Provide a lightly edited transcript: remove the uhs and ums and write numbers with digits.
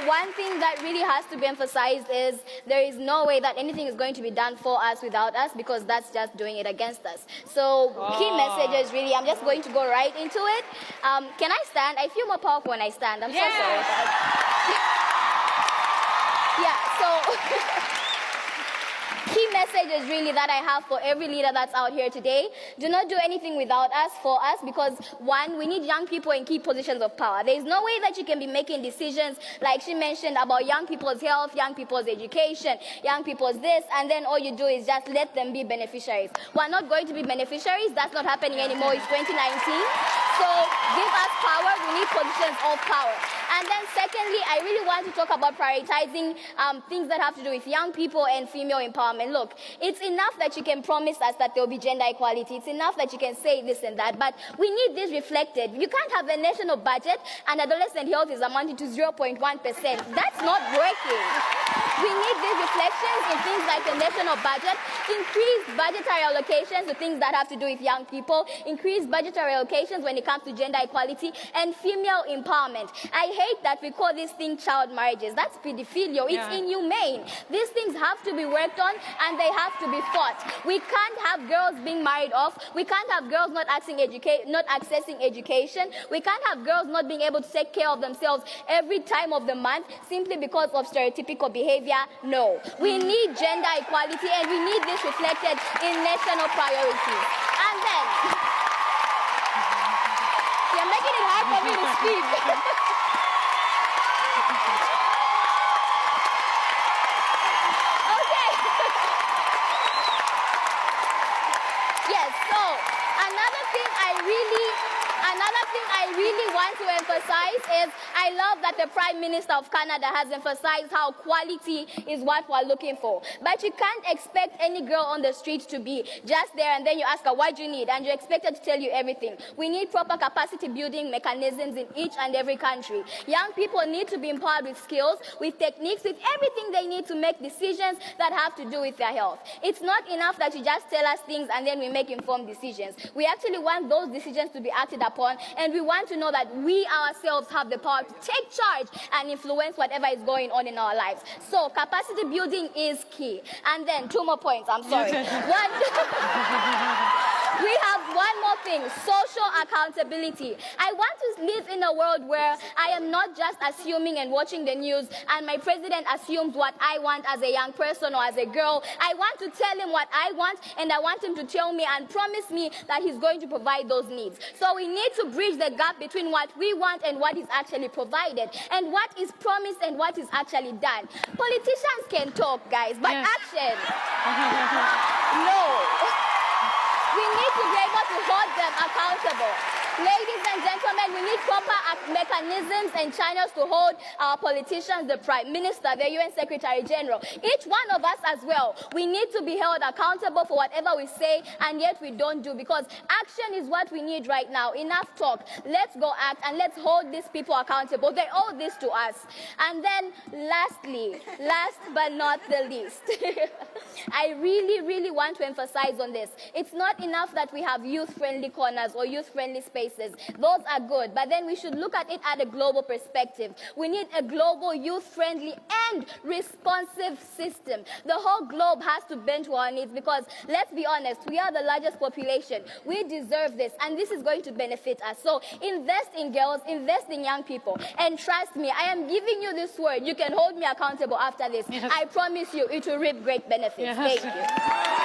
one thing that really has to be emphasized is there is no way that anything is going to be done for us without us, because that's just doing it against us. So key messages really, I'm just going to go right into it. Can I stand? I feel more powerful when I stand. I'm so sorry. Yeah, so key messages really that I have for every leader that's out here today. Do not do anything without us, for us, because one, we need young people in key positions of power. There's no way that you can be making decisions like she mentioned about young people's health, young people's education, young people's this, and then all you do is just let them be beneficiaries. We're not going to be beneficiaries. That's not happening anymore. It's 2019. So give us power. We need positions of power. And then secondly, I really want to talk about prioritizing things that have to do with young people and female empowerment. Look, it's enough that you can promise us that there will be gender equality. It's enough that you can say this and that, but we need this reflected. You can't have a national budget and adolescent health is amounting to 0.1%. That's not working. We need these reflections in things like the national budget, increase budgetary allocations to things that have to do with young people, increase budgetary allocations when it comes to gender equality and female empowerment. I hate that we call this thing child marriages. That's pedophilia. It's inhumane. These things have to be worked on and they have to be fought. We can't have girls being married off. We can't have girls not accessing education. We can't have girls not being able to take care of themselves every time of the month simply because of stereotypical behavior. No. We need gender equality and we need this reflected in national priorities. And then, you're making it hard for me to speak. I really want to emphasize is I love that the Prime Minister of Canada has emphasized how quality is what we're looking for. But you can't expect any girl on the street to be just there and then you ask her, what do you need? And you expect her to tell you everything. We need proper capacity building mechanisms in each and every country. Young people need to be empowered with skills, with techniques, with everything they need to make decisions that have to do with their health. It's not enough that you just tell us things and then we make informed decisions. We actually want those decisions to be acted upon, and we want to know that we ourselves have the power to take charge and influence whatever is going on in our lives. So capacity building is key. And then 2 more points, I'm sorry. We have one more thing, social accountability. I want to live in a world where I am not just assuming and watching the news and my president assumes what I want as a young person or as a girl. I want to tell him what I want, and I want him to tell me and promise me that he's going to provide those needs. So we need to bridge the gap between what we want and what is actually provided, and what is promised and what is actually done. Politicians can talk, guys, but action, no. We need to be able to hold them accountable. Ladies and gentlemen, we need proper mechanisms and channels to hold our politicians, the Prime Minister, the UN Secretary General, each one of us as well. We need to be held accountable for whatever we say and yet we don't do, because action is what we need right now. Enough talk. Let's go act and let's hold these people accountable. They owe this to us. And then lastly, last but not the least, I really want to emphasize on this. It's not enough that we have youth-friendly corners or youth-friendly spaces. Those are good, but then we should look at it at a global perspective. We need a global, youth-friendly and responsive system. The whole globe has to bend to our needs, because let's be honest, we are the largest population. We deserve this, and this is going to benefit us. So invest in girls, invest in young people, and trust me, I am giving you this word. You can hold me accountable after this. I promise you it will reap great benefits. Thank you.